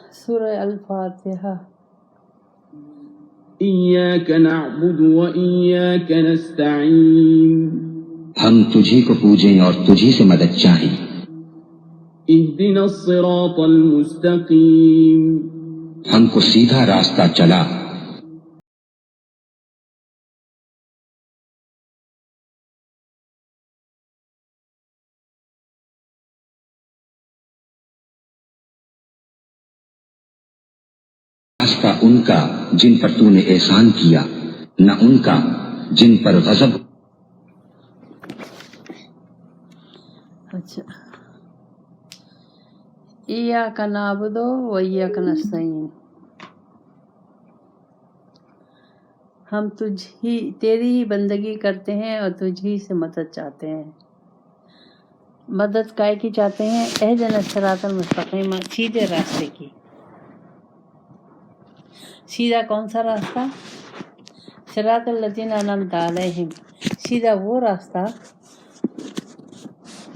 سورة الفاتحة. إياك نعبد وإياك نستعين. ہم تجھی کو پوجیں اور تجھی سے مدد چاہیں. اهدنا الصراط المستقيم. ہم کو سیدھا راستہ چلا. راستہ ان کا جن پر تو نے احسان کیا، نہ ان کا جن پر غضب. اچھا، ایاک نعبد و ایاک نستعین. ہم تیری ہی بندگی کرتے ہیں اور تجھی سے مدد چاہتے ہیں. مدد کائے کی چاہتے ہیں؟ اہدنا الصراط المستقیم، سیدھے راستے کی. سیدھا کون سا راستہ؟ صراط الذین انعمت علیہم، سیدھا وہ راستہ،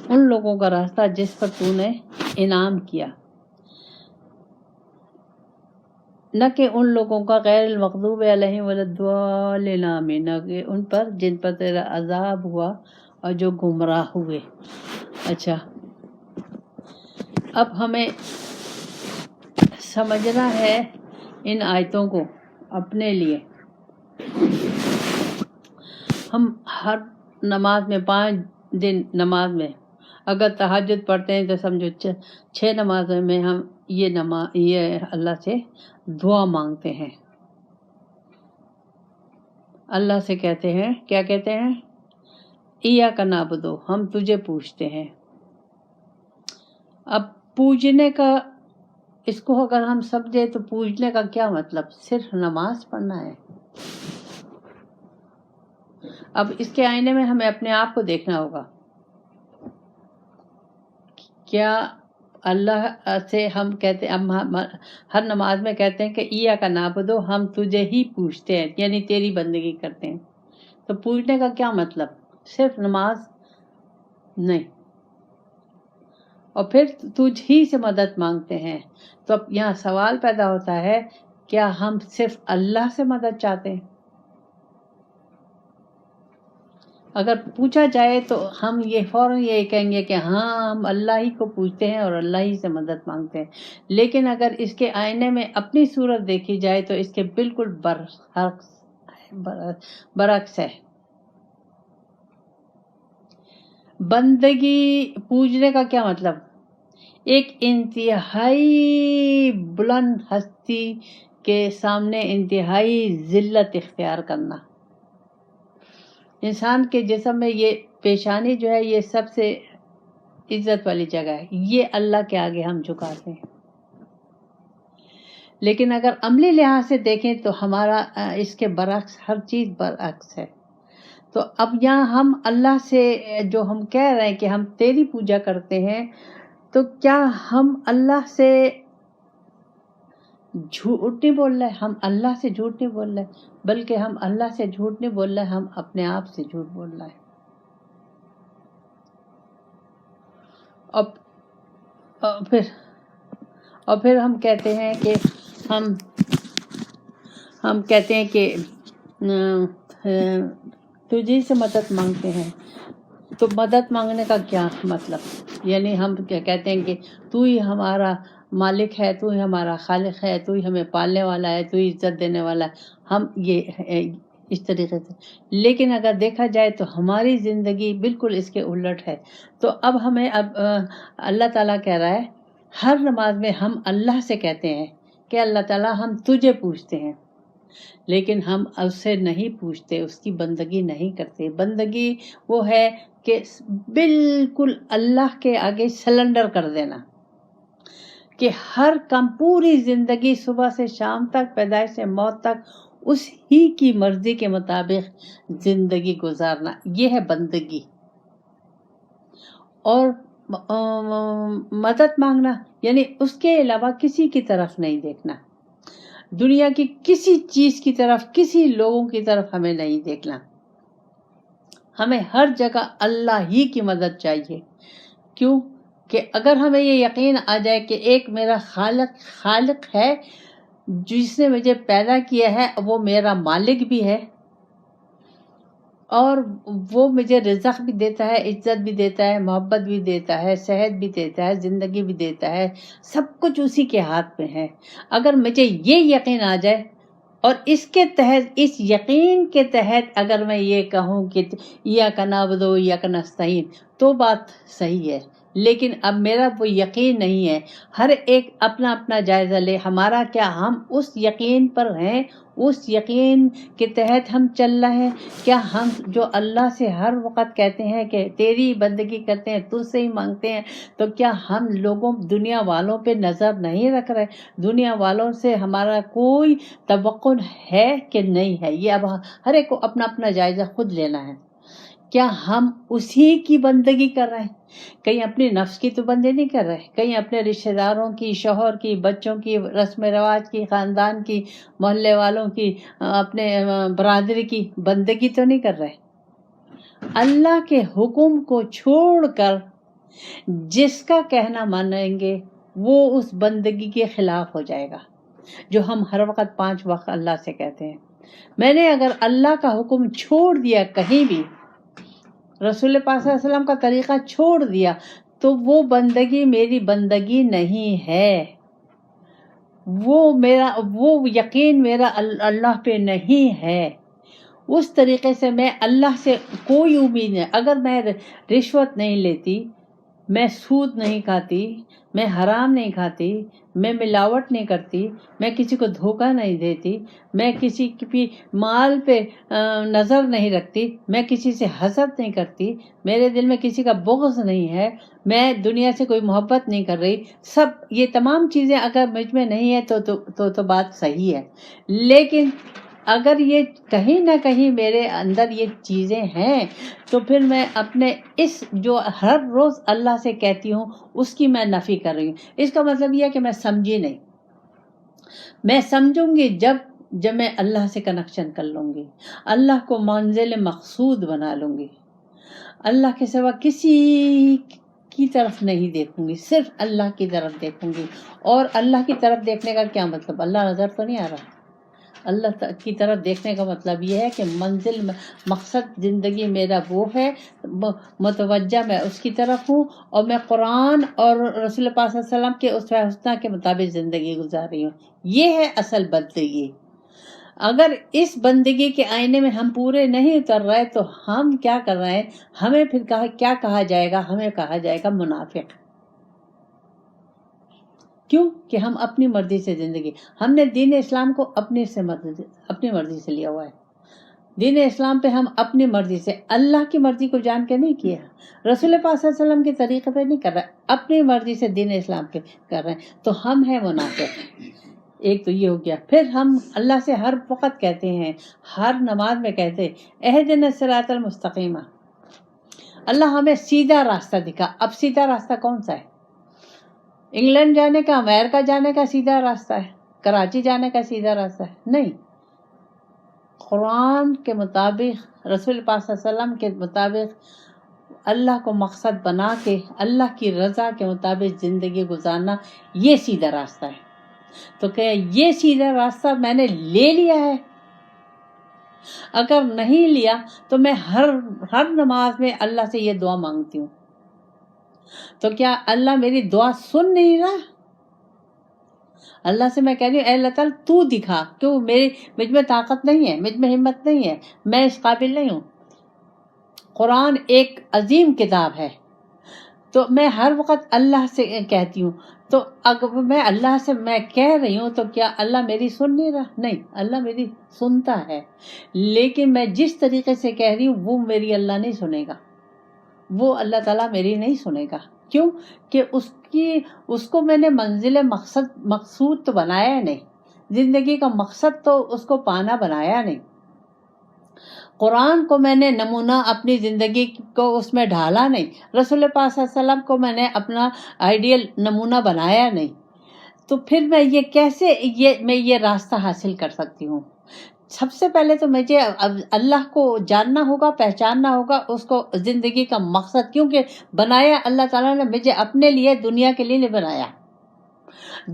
ان لوگوں کا راستہ جس پر تو نے انعام کیا، نہ کہ ان لوگوں کا غیر المغضوب علیہم ولا الضالین، نہ کہ ان پر جن پر تیرا عذاب ہوا اور جو گمراہ ہوئے. اچھا، اب ہمیں سمجھنا ہے ان آیتوں کو اپنے لیے. ہم ہر نماز میں 5 دن نماز میں اگر تہجد پڑھتے ہیں تو سمجھو 6 نمازوں میں ہم یہ اللہ سے دعا مانگتے ہیں. اللہ سے کہتے ہیں، کیا کہتے ہیں؟ ایاک نعبد، ہم تجھے پوجتے ہیں. اب پوجنے کا، اس کو اگر ہم سمجھے تو پوجنے کا کیا مطلب؟ صرف نماز پڑھنا ہے. اب اس کے آئینے میں ہمیں اپنے آپ کو دیکھنا ہوگا. کیا اللہ سے ہم کہتے ہیں، ہم ہر نماز میں کہتے ہیں کہ ایاک نعبد، ہم تجھے ہی پوجتے ہیں، یعنی تیری بندگی کرتے ہیں. تو پوجنے کا کیا مطلب؟ صرف نماز نہیں، اور پھر تجھ ہی سے مدد مانگتے ہیں. تو اب یہاں سوال پیدا ہوتا ہے، کیا ہم صرف اللہ سے مدد چاہتے ہیں؟ اگر پوچھا جائے تو ہم یہ فوراً یہ کہیں گے کہ ہاں، ہم اللہ ہی کو پوجتے ہیں اور اللہ ہی سے مدد مانگتے ہیں. لیکن اگر اس کے آئینے میں اپنی صورت دیکھی جائے تو اس کے بالکل برعکس ہے. بندگی پوجنے کا کیا مطلب؟ ایک انتہائی بلند ہستی کے سامنے انتہائی ذلت اختیار کرنا. انسان کے جسم میں یہ پیشانی جو ہے یہ سب سے عزت والی جگہ ہے، یہ اللہ کے آگے ہم جھکاتے ہیں. لیکن اگر عملی لحاظ سے دیکھیں تو ہمارا اس کے برعکس، ہر چیز برعکس ہے. تو اب یہاں ہم اللہ سے جو ہم کہہ رہے ہیں کہ ہم تیری پوجا کرتے ہیں، تو کیا ہم اللہ سے جھوٹ نہیں بول رہے؟ ہم اللہ سے جھوٹ نہیں بول رہے، بلکہ ہم اللہ سے جھوٹ نہیں بول رہے، ہم اپنے آپ سے جھوٹ بول رہے ہیں. اور پھر ہم کہتے ہیں کہ ہم کہتے ہیں کہ تجھی سے مدد مانگتے ہیں. تو مدد مانگنے کا کیا مطلب؟ یعنی ہم کہتے ہیں کہ تو ہی ہمارا مالک ہے، تو ہی ہمارا خالق ہے، تو ہی ہمیں پالنے والا ہے، تو ہی عزت دینے والا ہے. ہم یہ اس طریقے سے، لیکن اگر دیکھا جائے تو ہماری زندگی بالکل اس کے الٹ ہے. تو اب ہمیں اللہ تعالیٰ کہہ رہا ہے، ہر نماز میں ہم اللہ سے کہتے ہیں کہ اللہ تعالیٰ ہم تجھے پوجتے ہیں، لیکن ہم اس سے نہیں پوچھتے، اس کی بندگی نہیں کرتے. بندگی وہ ہے کہ بالکل اللہ کے آگے سلنڈر کر دینا، کہ ہر کام، پوری زندگی صبح سے شام تک، پیدائش سے موت تک اس ہی کی مرضی کے مطابق زندگی گزارنا، یہ ہے بندگی. اور مدد مانگنا یعنی اس کے علاوہ کسی کی طرف نہیں دیکھنا، دنیا کی کسی چیز کی طرف، کسی لوگوں کی طرف ہمیں نہیں دیکھنا. ہمیں ہر جگہ اللہ ہی کی مدد چاہیے. کیوں؟ کہ کہ اگر ہمیں یہ یقین آ جائے کہ ایک میرا خالق ہے جس نے مجھے پیدا کیا ہے، وہ میرا مالک بھی ہے اور وہ مجھے رزق بھی دیتا ہے، عزت بھی دیتا ہے، محبت بھی دیتا ہے، صحت بھی دیتا ہے، زندگی بھی دیتا ہے، سب کچھ اسی کے ہاتھ میں ہے. اگر مجھے یہ یقین آ جائے اور اس یقین کے تحت اگر میں یہ کہوں کہ ایاک نعبد و ایاک نستعین تو بات صحیح ہے. لیکن اب میرا وہ یقین نہیں ہے. ہر ایک اپنا اپنا جائزہ لے. ہمارا کیا ہم اس یقین پر ہیں، اس یقین کے تحت ہم چل رہے ہیں؟ کیا ہم جو اللہ سے ہر وقت کہتے ہیں کہ تیری بندگی کرتے ہیں، تجھ سے ہی مانگتے ہیں، تو کیا ہم لوگوں دنیا والوں پہ نظر نہیں رکھ رہے؟ دنیا والوں سے ہمارا کوئی توقع ہے کہ نہیں ہے؟ یہ اب ہر ایک کو اپنا اپنا جائزہ خود لینا ہے. کیا ہم اسی کی بندگی کر رہے ہیں؟ کہیں اپنے نفس کی تو بندگی نہیں کر رہے، کہیں اپنے رشتہ داروں کی، شوہر کی، بچوں کی، رسم رواج کی، خاندان کی، محلے والوں کی، اپنے برادری کی بندگی تو نہیں کر رہے. اللہ کے حکم کو چھوڑ کر جس کا کہنا مانیں گے وہ اس بندگی کے خلاف ہو جائے گا جو ہم ہر وقت 5 وقت اللہ سے کہتے ہیں. میں نے اگر اللہ کا حکم چھوڑ دیا، کہیں بھی رسول پاک صلی اللہ علیہ وسلم کا طریقہ چھوڑ دیا، تو وہ بندگی میری بندگی نہیں ہے. وہ یقین میرا اللہ پہ نہیں ہے. اس طریقے سے میں اللہ سے کوئی امید نہیں. اگر میں رشوت نہیں لیتی، میں سود نہیں کھاتی، میں حرام نہیں کھاتی، میں ملاوٹ نہیں کرتی، میں کسی کو دھوکہ نہیں دیتی، میں کسی کی مال پہ نظر نہیں رکھتی، میں کسی سے حسد نہیں کرتی، میرے دل میں کسی کا بغض نہیں ہے، میں دنیا سے کوئی محبت نہیں کر رہی، یہ تمام چیزیں اگر مجھ میں نہیں ہے تو بات صحیح ہے. لیکن اگر یہ کہیں نہ کہیں میرے اندر یہ چیزیں ہیں تو پھر میں اپنے اس جو ہر روز اللہ سے کہتی ہوں اس کی میں نفی کر رہی ہوں. اس کا مطلب یہ ہے کہ میں سمجھی نہیں. میں سمجھوں گی جب میں اللہ سے کنیکشن کر لوں گی، اللہ کو منزل مقصود بنا لوں گی، اللہ کے سوا کسی کی طرف نہیں دیکھوں گی، صرف اللہ کی طرف دیکھوں گی. اور اللہ کی طرف دیکھنے کا کیا مطلب؟ اللہ نظر تو نہیں آ رہا. اللہ کی طرف دیکھنے کا مطلب یہ ہے کہ منزل مقصد زندگی میرا وہ ہے، متوجہ میں اس کی طرف ہوں، اور میں قرآن اور رسول پاک صلی اللہ علیہ وسلم کے اسوہ حسنہ کے مطابق زندگی گزار رہی ہوں. یہ ہے اصل بندگی. اگر اس بندگی کے آئینے میں ہم پورے نہیں اتر رہے تو ہم کیا کر رہے ہیں؟ ہمیں پھر کیا کہا جائے گا؟ ہمیں کہا جائے گا منافق. کیوں کہ ہم اپنی مرضی سے زندگی، ہم نے دین اسلام کو اپنی مرضی سے لیا ہوا ہے. دین اسلام پہ ہم اپنی مرضی سے، اللہ کی مرضی کو جان کے نہیں کیا، رسول پاک صلی اللہ علیہ وسلم کے طریقے پہ نہیں کر رہے، اپنی مرضی سے دین اسلام پہ کر رہے ہیں، تو ہم ہیں منافق. ایک تو یہ ہو گیا. پھر ہم اللہ سے ہر وقت کہتے ہیں، ہر نماز میں کہتے ہیں اہدنا الصراط المستقیم، اللہ ہمیں سیدھا راستہ دکھا. اب سیدھا راستہ کون سا ہے؟ انگلینڈ جانے کا، امریکہ جانے کا سیدھا راستہ ہے؟ کراچی جانے کا سیدھا راستہ ہے؟ نہیں. قرآن کے مطابق، رسول پاک صلی اللہ علیہ وسلم کے مطابق اللہ کو مقصد بنا کے اللہ کی رضا کے مطابق زندگی گزارنا، یہ سیدھا راستہ ہے. تو کہ یہ سیدھا راستہ میں نے لے لیا ہے؟ اگر نہیں لیا تو میں ہر نماز میں اللہ سے یہ دعا مانگتی ہوں، تو کیا اللہ میری دعا سن نہیں رہا؟ اللہ سے میں کہہ رہی ہوں اے اللہ تعالیٰ تو دکھا، کیوں مجھ میں طاقت نہیں ہے، مجھ میں ہمت نہیں ہے، میں اس قابل نہیں ہوں. قرآن ایک عظیم کتاب ہے، تو میں ہر وقت اللہ سے کہتی ہوں. تو اگر میں اللہ سے میں کہہ رہی ہوں تو کیا اللہ میری سن نہیں رہا؟ نہیں، اللہ میری سنتا ہے، لیکن میں جس طریقے سے کہہ رہی ہوں وہ میری اللہ نہیں سنے گا، وہ اللہ تعالیٰ میری نہیں سنے گا. کیوں کہ اس کو میں نے منزل مقصود تو بنایا نہیں، زندگی کا مقصد تو اس کو پانا بنایا نہیں. قرآن کو میں نے نمونہ اپنی زندگی کو اس میں ڈھالا نہیں، رسول پاک صلی اللہ علیہ وسلم کو میں نے اپنا آئیڈیل نمونہ بنایا نہیں. تو پھر میں یہ کیسے یہ راستہ حاصل کر سکتی ہوں؟ سب سے پہلے تو مجھے اللہ کو جاننا ہوگا، پہچاننا ہوگا، اس کو زندگی کا مقصد، کیونکہ بنایا اللہ تعالیٰ نے مجھے اپنے لیے، دنیا کے لیے نہیں بنایا.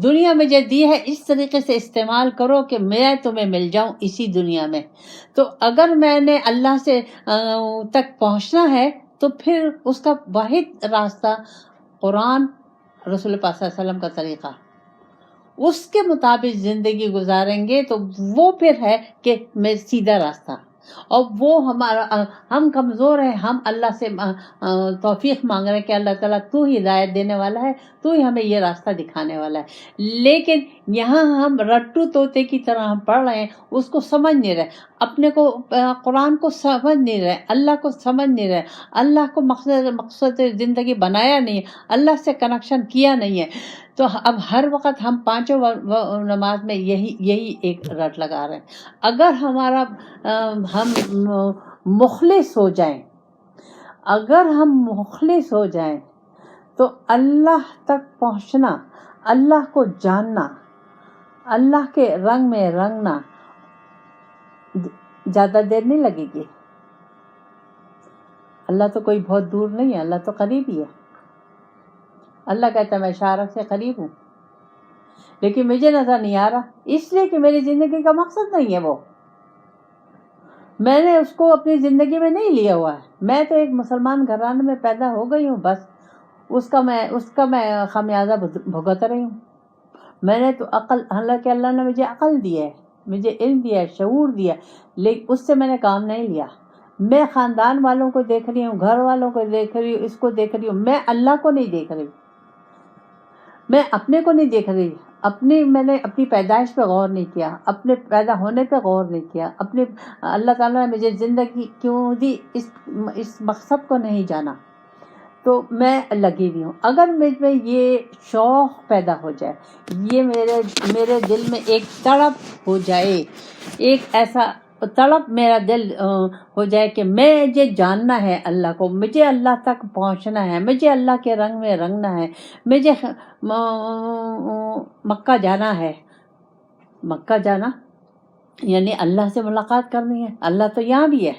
دنیا مجھے دی ہے، اس طریقے سے استعمال کرو کہ میں تمہیں مل جاؤں اسی دنیا میں. تو اگر میں نے اللہ سے تک پہنچنا ہے تو پھر اس کا واحد راستہ قرآن، رسول پاک صلی اللہ علیہ وسلم کا طریقہ، اس کے مطابق زندگی گزاریں گے تو وہ پھر ہے کہ میں سیدھا راستہ. اور وہ ہم کمزور ہیں، ہم اللہ سے توفیق مانگ رہے ہیں کہ اللہ تعالیٰ تو ہی ہدایت دینے والا ہے، تو ہی ہمیں یہ راستہ دکھانے والا ہے. لیکن یہاں ہم رٹو طوطے کی طرح ہم پڑھ رہے ہیں، اس کو سمجھ نہیں رہے، اپنے کو قرآن کو سمجھ نہیں رہے، اللہ کو سمجھ نہیں رہے، اللہ کو مقصد زندگی بنایا نہیں ہے، اللہ سے کنیکشن کیا نہیں ہے. تو اب ہر وقت ہم پانچوں نماز میں یہی ایک رٹ لگا رہے ہیں. اگر ہم مخلص ہو جائیں، اگر ہم مخلص ہو جائیں تو اللہ تک پہنچنا، اللہ کو جاننا، اللہ کے رنگ میں رنگنا زیادہ دیر نہیں لگے گی. اللہ تو کوئی بہت دور نہیں ہے، اللہ تو قریب ہی ہے. اللہ کہتا ہے میں اشارت سے قریب ہوں، لیکن مجھے نظر نہیں آ رہا، اس لیے کہ میری زندگی کا مقصد نہیں ہے وہ. میں نے اس کو اپنی زندگی میں نہیں لیا ہوا ہے. میں تو ایک مسلمان گھرانے میں پیدا ہو گئی ہوں، بس اس کا میں خمیازہ بھگت رہی ہوں. میں نے تو حالانکہ اللہ نے مجھے عقل دی ہے، مجھے علم دیا ہے، شعور دیا، لیکن اس سے میں نے کام نہیں لیا. میں خاندان والوں کو دیکھ رہی ہوں، گھر والوں کو دیکھ رہی ہوں، اس کو دیکھ رہی ہوں، میں اللہ کو نہیں دیکھ رہی، میں اپنے کو نہیں دیکھ رہی. میں نے اپنی پیدائش پہ غور نہیں کیا، اپنے پیدا ہونے پہ غور نہیں کیا، اللہ تعالیٰ نے مجھے زندگی کیوں دی اس مقصد کو نہیں جانا. تو میں لگی ہوئی ہوں. اگر مجھ میں یہ شوق پیدا ہو جائے، یہ میرے دل میں ایک تڑپ ہو جائے، ایک ایسا تڑپ میرا دل ہو جائے کہ مجھے جاننا ہے اللہ کو، مجھے اللہ تک پہنچنا ہے، مجھے اللہ کے رنگ میں رنگنا ہے، مجھے مکہ جانا ہے. مکہ جانا یعنی اللہ سے ملاقات کرنی ہے. اللہ تو یہاں بھی ہے،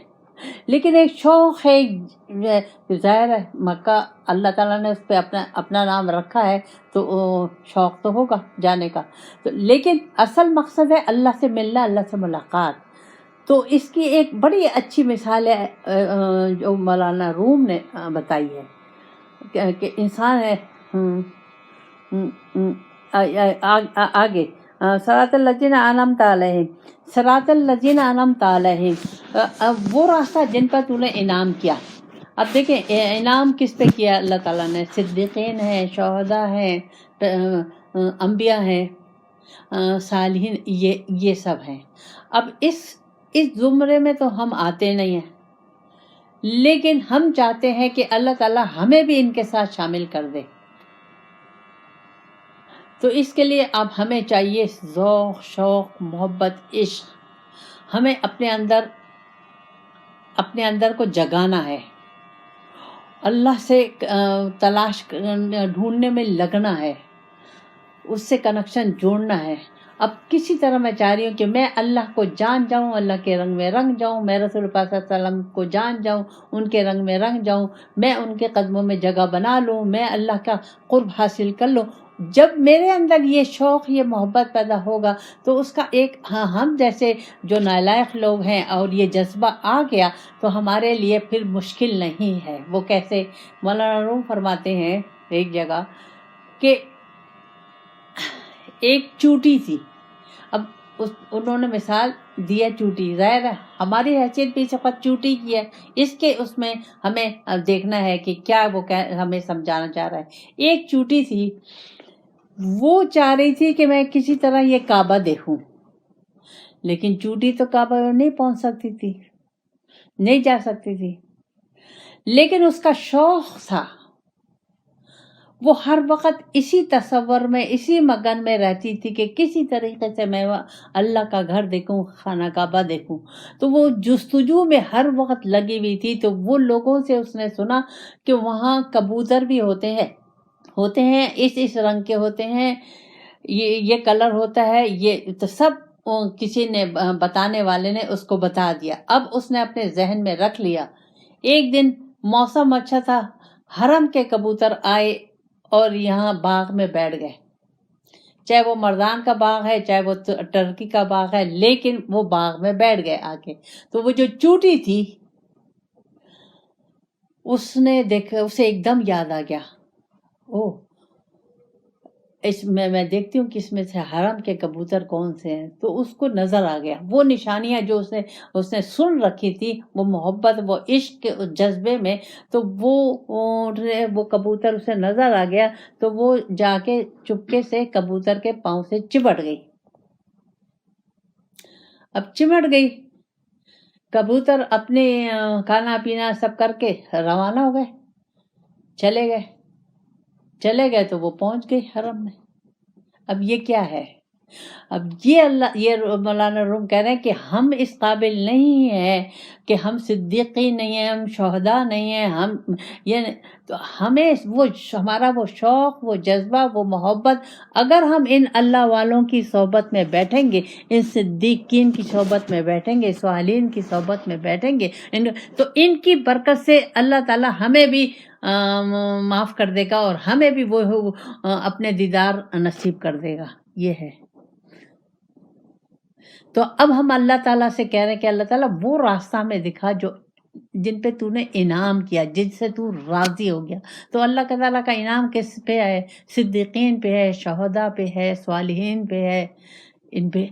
لیکن ایک شوق ہے. ظاہر ہے مکہ اللہ تعالیٰ نے اس پہ اپنا نام رکھا ہے تو شوق تو ہوگا جانے کا. لیکن اصل مقصد ہے اللہ سے ملنا، اللہ سے ملاقات. تو اس کی ایک بڑی اچھی مثال ہے جو مولانا روم نے بتائی ہے کہ انسان ہے آگے صراط الذین انعمت علیہم، صراط الذین انعمت علیہم، وہ راستہ جن پر تو نے انعام کیا. اب دیکھیں انعام کس پہ کیا اللہ تعالیٰ نے؟ صدیقین ہیں، شہداء ہیں، انبیاء ہیں، صالحین، یہ سب ہیں. اب اس زمرے میں تو ہم آتے نہیں ہیں، لیکن ہم چاہتے ہیں کہ اللہ تعالیٰ ہمیں بھی ان کے ساتھ شامل کر دے. تو اس کے لیے اب ہمیں چاہیے ذوق، شوق، محبت، عشق. ہمیں اپنے اندر کو جگانا ہے، اللہ سے تلاش ڈھونڈنے میں لگنا ہے، اس سے کنیکشن جوڑنا ہے. اب کسی طرح میں چاہ رہی ہوں کہ میں اللہ کو جان جاؤں، اللہ کے رنگ میں رنگ جاؤں، میں رسول پاک صلی اللہ علیہ وسلم کو جان جاؤں، ان کے رنگ میں رنگ جاؤں، میں ان کے قدموں میں جگہ بنا لوں، میں اللہ کا قرب حاصل کر لوں. جب میرے اندر یہ شوق، یہ محبت پیدا ہوگا تو اس کا ایک ہم جیسے جو نالائق لوگ ہیں اور یہ جذبہ آ گیا تو ہمارے لیے پھر مشکل نہیں ہے. وہ کیسے؟ مولانا روم فرماتے ہیں ایک جگہ کہ ایک چوٹی تھی. اب انہوں نے مثال دیا چوٹی، ظاہر ہے ہماری حیثیت بھی اس وقت چوٹی کی ہے، اس میں ہمیں دیکھنا ہے کہ کیا وہ ہمیں سمجھانا چاہ رہا ہے. ایک چوٹی تھی، وہ چاہ رہی تھی کہ میں کسی طرح یہ کعبہ دیکھوں، لیکن چوٹی تو کعبہ میں نہیں پہنچ سکتی تھی، نہیں جا سکتی تھی. لیکن اس کا شوق تھا، وہ ہر وقت اسی تصور میں، اسی مگن میں رہتی تھی کہ کسی طریقے سے میں اللہ کا گھر دیکھوں، خانہ کعبہ دیکھوں. تو وہ جستجو میں ہر وقت لگی ہوئی تھی. تو وہ لوگوں سے اس نے سنا کہ وہاں کبوتر بھی ہوتے ہیں، اس رنگ کے ہوتے ہیں، یہ کلر ہوتا ہے، یہ تو سب کسی نے بتانے والے نے اس کو بتا دیا. اب اس نے اپنے ذہن میں رکھ لیا. ایک دن موسم اچھا تھا، حرم کے کبوتر آئے اور یہاں باغ میں بیٹھ گئے. چاہے وہ مردان کا باغ ہے، چاہے وہ ٹرکی کا باغ ہے، لیکن وہ باغ میں بیٹھ گئے آ کے. تو وہ جو چوٹی تھی اس نے دیکھا، اسے ایک دم یاد آ گیا، او اس میں دیکھتی ہوں کہ اس میں سے حرم کے کبوتر کون سے ہیں. تو اس کو نظر آ گیا وہ نشانیاں جو اس نے سن رکھی تھی، وہ محبت، وہ عشق کے جذبے میں. تو وہ کبوتر اسے نظر آ گیا. تو وہ جا کے چپکے سے کبوتر کے پاؤں سے چمٹ گئی. اب چمٹ گئی، کبوتر اپنے کھانا پینا سب کر کے روانہ ہو گئے، چلے گئے تو وہ پہنچ گئی حرم میں. اب یہ کیا ہے؟ اب یہ مولانا روم کہہ رہے ہیں کہ ہم اس قابل نہیں ہیں کہ ہم صدیقین نہیں ہیں، ہم شہداء نہیں ہیں، ہم تو ہمیں ہمارا وہ شوق، وہ جذبہ، وہ محبت، اگر ہم ان اللہ والوں کی صحبت میں بیٹھیں گے، ان صدیقین کی صحبت میں بیٹھیں گے، صالحین کی صحبت میں بیٹھیں گے، تو ان کی برکت سے اللہ تعالی ہمیں بھی معاف کر دے گا اور ہمیں بھی وہ اپنے دیدار نصیب کر دے گا. یہ ہے. تو اب ہم اللہ تعالیٰ سے کہہ رہے ہیں کہ اللہ تعالیٰ وہ راستہ ہمیں دکھا جن پہ تو نے انعام کیا، جن سے تو راضی ہو گیا. تو اللہ تعالیٰ کا انعام کس پہ ہے؟ صدیقین پہ ہے، شہداء پہ ہے، صالحین پہ ہے. ان پہ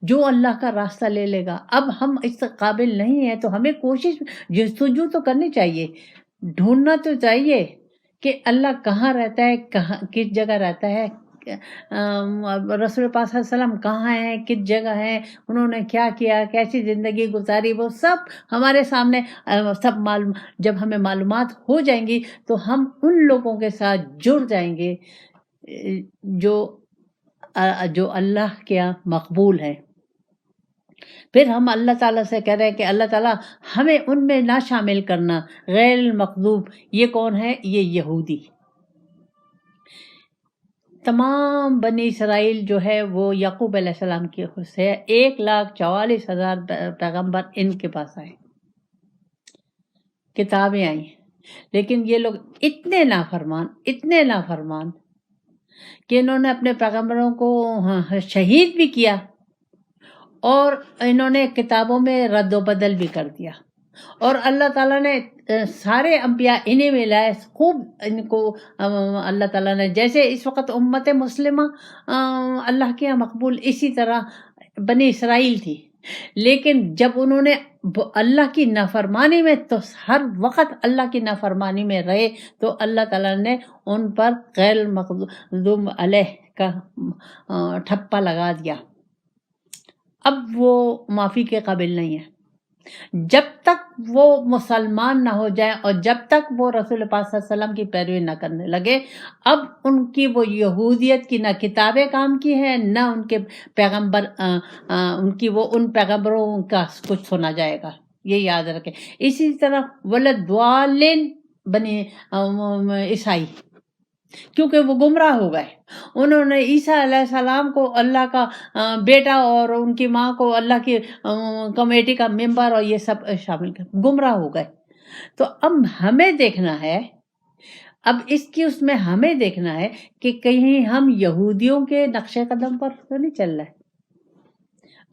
جو اللہ کا راستہ لے لے گا. اب ہم اس قابل نہیں ہیں تو ہمیں کوشش جستجو تو کرنی چاہیے، ڈھونڈنا تو چاہیے کہ اللہ کہاں رہتا ہے، کس جگہ رہتا ہے، رسول پاک صلی اللہ علیہ وسلم کہاں ہیں، کس جگہ ہیں، انہوں نے کیا کیا، کیسی زندگی گزاری، وہ سب ہمارے سامنے سب جب ہمیں معلومات ہو جائیں گی تو ہم ان لوگوں کے ساتھ جڑ جائیں گے جو اللہ کے یہاں مقبول ہے. پھر ہم اللہ تعالیٰ سے کہہ رہے ہیں کہ اللہ تعالیٰ ہمیں ان میں نہ شامل کرنا. غیر المغضوب، یہ کون ہے؟ یہ یہودی. تمام بنی اسرائیل جو ہے وہ یعقوب علیہ السلام کی سے 1,44,000 پیغمبر ان کے پاس آئے، کتابیں آئیں، لیکن یہ لوگ اتنے نافرمان کہ انہوں نے اپنے پیغمبروں کو شہید بھی کیا اور انہوں نے کتابوں میں رد و بدل بھی کر دیا. اور اللہ تعالیٰ نے سارے انبیاء انہیں میں لائے، خوب ان کو اللہ تعالیٰ نے، جیسے اس وقت امت مسلمہ اللہ کے یہاں مقبول، اسی طرح بنی اسرائیل تھی. لیکن جب انہوں نے اللہ کی نافرمانی میں، تو ہر وقت اللہ کی نافرمانی میں رہے، تو اللہ تعالیٰ نے ان پر غیر مغضوب علیہ کا ٹھپا لگا دیا. اب وہ معافی کے قابل نہیں ہے جب تک وہ مسلمان نہ ہو جائیں اور جب تک وہ رسول پاک صلی اللہ علیہ وسلم کی پیروی نہ کرنے لگے. اب ان کی وہ یہودیت کی نہ کتابیں کام کی ہیں، نہ ان کے پیغمبر ان پیغمبروں کا کچھ سنا جائے گا. یہ یاد رکھیں. اسی طرح ولدوالین بنی عیسائی، کیونکہ وہ گمراہ ہو گئے، انہوں نے عیسیٰ علیہ السلام کو اللہ کا بیٹا اور ان کی ماں کو اللہ کی کمیٹی کا ممبر اور یہ سب شامل کر، گمراہ ہو گئے. تو اب ہمیں دیکھنا ہے، اس میں ہمیں دیکھنا ہے کہ کہیں ہم یہودیوں کے نقش قدم پر تو نہیں چل رہے.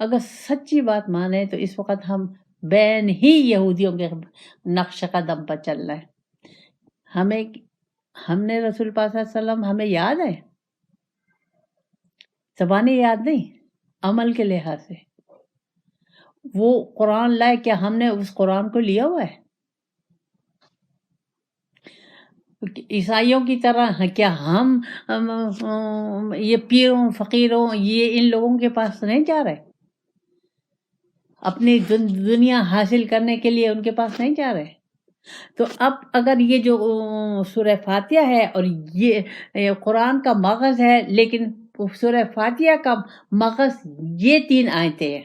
اگر سچی بات مانیں تو اس وقت ہم بین ہی یہودیوں کے نقش قدم پر چل رہے ہیں. ہم نے رسول پاک صلی اللہ علیہ وسلم ہمیں یاد ہے، زبانی یاد نہیں، عمل کے لحاظ سے. وہ قرآن لائے، کیا ہم نے اس قرآن کو لیا ہوا ہے؟ عیسائیوں کی طرح کیا ہم یہ پیروں فقیروں ان لوگوں کے پاس نہیں جا رہے؟ اپنی دنیا حاصل کرنے کے لیے ان کے پاس نہیں جا رہے؟ تو اب اگر یہ جو سورہ فاتحہ ہے اور یہ قرآن کا مغز ہے، لیکن سورہ فاتحہ کا مغز یہ 3 آیتیں ہیں.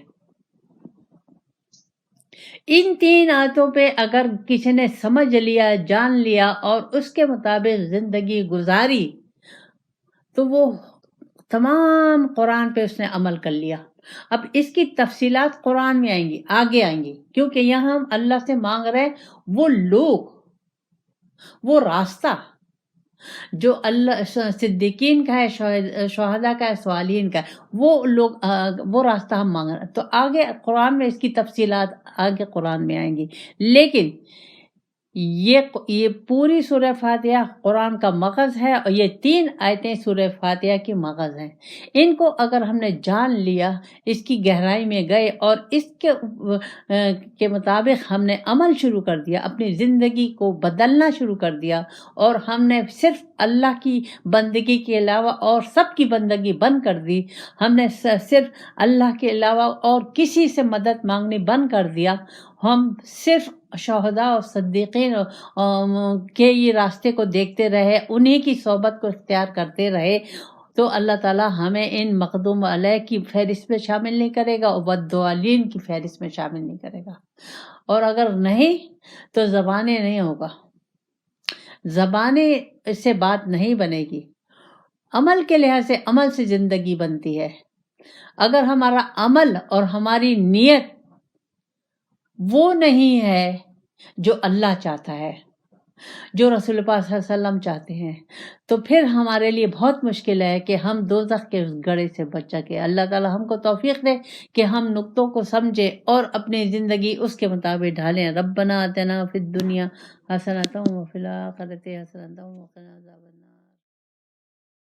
ان 3 آیتوں پہ اگر کسی نے سمجھ لیا، جان لیا اور اس کے مطابق زندگی گزاری تو وہ تمام قرآن پہ اس نے عمل کر لیا. اب اس کی تفصیلات قرآن میں آئیں گی، آگے آئیں گی، کیونکہ یہاں ہم اللہ سے مانگ رہے ہیں وہ لوگ، وہ راستہ جو اللہ صدیقین کا ہے، شہداء کا ہے، صالحین کا ہے، وہ لوگ، وہ راستہ ہم مانگ رہے ہیں. تو آگے قرآن میں اس کی تفصیلات آگے قرآن میں آئیں گی. لیکن یہ پوری سورہ فاتحہ قرآن کا مغز ہے، اور یہ 3 آیتیں سورہ فاتحہ کی مغز ہیں. ان کو اگر ہم نے جان لیا، اس کی گہرائی میں گئے اور اس کے مطابق ہم نے عمل شروع کر دیا، اپنی زندگی کو بدلنا شروع کر دیا، اور ہم نے صرف اللہ کی بندگی کے علاوہ اور سب کی بندگی بند کر دی، ہم نے صرف اللہ کے علاوہ اور کسی سے مدد مانگنی بند کر دیا، ہم صرف شہداء اور صدیقین کے یہ راستے کو دیکھتے رہے، انہی کی صحبت کو اختیار کرتے رہے، تو اللہ تعالیٰ ہمیں ان مقدوم علیہ کی فہرست میں شامل نہیں کرے گا اور والضالین کی فہرست میں شامل نہیں کرے گا. اور اگر نہیں تو زبانیں نہیں ہوگا، زبانیں سے بات نہیں بنے گی. عمل کے لحاظ سے عمل سے زندگی بنتی ہے. اگر ہمارا عمل اور ہماری نیت وہ نہیں ہے جو اللہ چاہتا ہے، جو رسول پاک صلی اللہ علیہ وسلم چاہتے ہیں، تو پھر ہمارے لیے بہت مشکل ہے کہ ہم دوزخ کے اس گڑھے سے بچ سکیں. اللہ تعالیٰ ہم کو توفیق دے کہ ہم نقطوں کو سمجھے اور اپنی زندگی اس کے مطابق ڈھالیں. ربنا آتنا فی الدنیا حسنۃ وفی الآخرۃ حسنۃ وقنا عذاب النار.